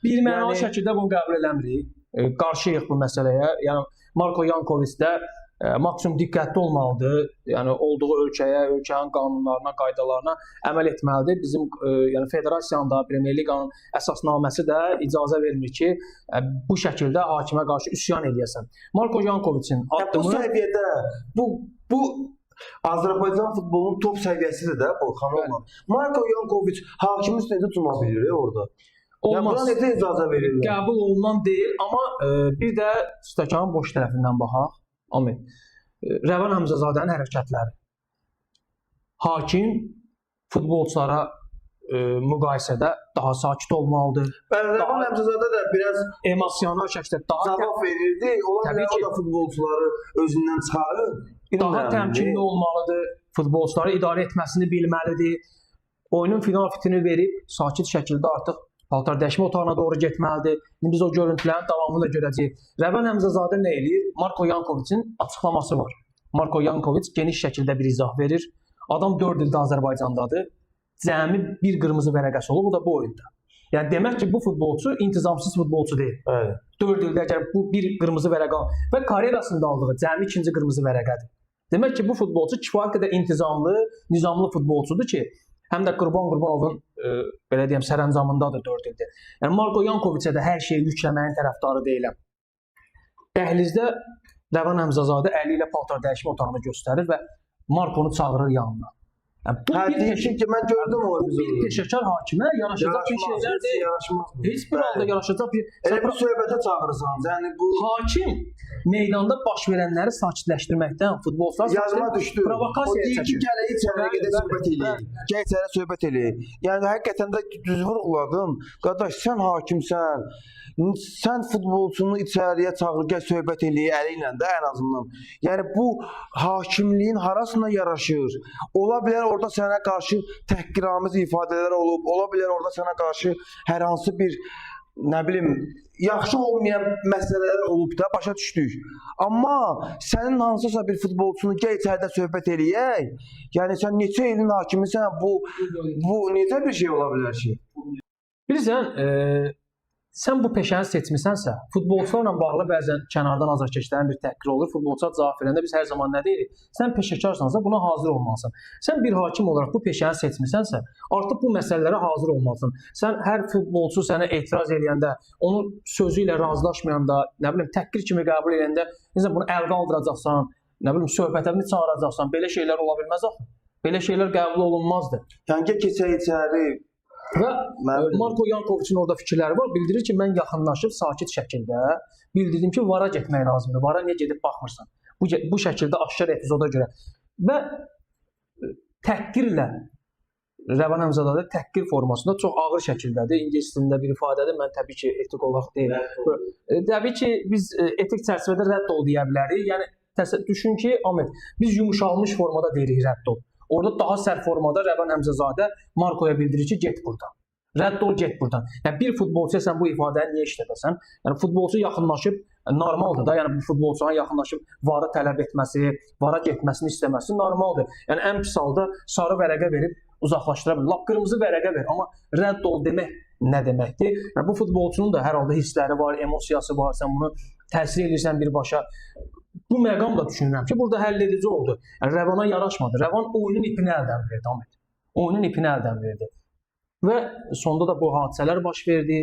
birmənalı şəkildə bunu qəbul eləmirik. Qarşıyıq bu məsələyə. Yəni Marko Yankoviç də maksimum diqqətli olmalıdır. Yəni olduğu ölkəyə, ölkənin qanunlarına, qaydalarına əməl etməlidir. Bizim yəni federasiyanın da, Premyer Liqanın əsasnaməsi də icazə vermir ki, bu şəkildə hakimə qarşı üsyan edəsən. Marko Yankoviçin addımı bu səviyyədə bu Azərbaycan futbolunun top səviyyəsidir də bu xanımlar. Marko Yankoviç hakimin üstündə tutma bilir orada. Olmaz. Buna necə icazə verirlər? Qəbul olunan deyil, amma bir də stəkanın boş tərəfindən baxaq. Amin. Rəvan Həmzədənin hərəkətləri. Hakim futbolçulara müqayisədə daha sakit olmalıdır. Rəvan Həmzədə də biraz emosional şəkildə daha cavab verirdi. Ola bilər o da futbolçuları özündən çıxarır. Daha təmkinli olmalıdır. Futbolçuları idarə etməsini bilməlidir. Oyunun final fitini verib sakit şəkildə artıq paltar dəyişmə otağına doğru getməlidir. İndi biz o görüntülərin davamını da görəcəyik. Rəvan Həmzədə nə eləyir? Marko Yankoviçin açıqlaması var. Marko Yankoviç geniş şəkildə bir izah verir. Adam 4 ildə Azərbaycandadır. Cəmi bir qırmızı vərəqəsi olub, o da bu oyunda. Yəni demək ki, bu futbolçu intizamsız futbolçu deyil. Evet. 4 ildə əgər bu bir qırmızı vərəqə və karyerasında aldığı cəmi ikinci qırmızı vərəqədir. Demək ki, bu futbolçu kifayət qədər intizamlı, nizamlı futbolçudur ki, həm də Qurbanovun belə deyim sərəncamındadır 4 ildir. Yəni Marko Yankoviçə də hər şeyi yükləməyin tərəfdarı deyiləm. Dəhlizdə Rəvan Həmzədə əli ilə paltar dəyişmə otağını göstərir və Markonu çağırır yanına. Yəni bu mən gördüm o bir peşəkar hakimə yaraşacaq bir şeylər deyil. Heç bir halda yaraşacaq bir elə bir söhbətə çağırırsan. Yəni bu hakim meydanda baş verənləri sakitləşdirməkdən futbolçular yazma düşdü. Provokasiya çəkir. Gələ içəriyə gedə söhbət eləyir. Gəl içəriyə söhbət eləyir. Yəni həqiqətən də düz vurğuladın. Qardaş sən hakimsən. Sən futbolçunu içəriyə çağır, gəl söhbət eləyir əli ilə də ən azından. Yəni bu hakimliyin harasına yaraşır? Ola bilər orada sənə qarşı təhqiramiz ifadələr olub, ola bilər orada sənə qarşı hər hansı bir nə bilim yaxşı olmayan məsələlər olub da başa düşdük. Amma sənin hansısa bir futbolçunu gəl içəridə söhbət eləyək. Yəni sən neçə ilin hakimisən, bu necə bir şey ola bilər ki? Bilirsən, sən bu peşəni seçmisənsə, futbolçularla bağlı bəzən kənardan azarkeşlərin bir təhqiri olur. Futbolçular cavab verəndə biz hər zaman nə deyirik? Sən peşəkarsansa buna hazır olmalısan. Sən bir hakim olaraq bu peşəni seçmisənsə, artıq bu məsələlərə hazır olmalısan. Sən hər futbolçu sənə etiraz edəndə, onun sözü ilə razılaşmayanda, nə bilim təhqir kimi qəbul edəndə, necə bunu əl qaldıracaqsan, nə bilim söhbətini çağıracaqsan, belə şeylər ola bilməz axı. Belə şeylər qəbul olunmazdı. Yəni keçək içəri. Və Marko Yankoviçin orada fikirləri var. Bildirir ki, mən yaxınlaşıb sakit şəkildə bildirdim ki, VAR-a getmək lazımdır. VAR-a niyə gedib baxmırsan? Bu şəkildə aşkar epizoda görə. Və təhqirlə Rəvan Həmzədə təhqir formasında çox ağır şəkildədir. İngilis dilində bir ifadədir. Mən təbii ki, etik olaraq deyil. Təbii ki, biz etik çərçivədə rədd ol deyə bilərik. Yəni düşün ki, Ahmet, biz yumuşalmış formada deyirik rədd ol. Orada daha sərt formada Rəvan Həmzədə Markoya bildirir ki, get buradan. Rədd ol, get buradan. Yəni bir futbolçuya sən bu ifadəni niyə işlədəsən? Yəni futbolçu yaxınlaşıb normaldır da. Yəni bu futbolçuna yaxınlaşıb VAR-ı tələb etməsi, VAR-a getməsini istəməsi normaldır. Yəni ən pis halda sarı vərəqə verib uzaqlaşdıra bilir. Lap qırmızı vərəqə ver, amma rədd ol demək nə deməkdir? Yəni bu futbolçunun da hər halda hissləri var, emosiyası var. Sən bunu təsir edirsən birbaşa. Bu məqam da düşünürəm ki, burada həll edici oldu. Yəni Rəvana yaraşmadı. Rəvan oyunun ipini əldən verdi, Ahmet. Oyunun ipini əldən verdi. Və sonda da bu hadisələr baş verdi.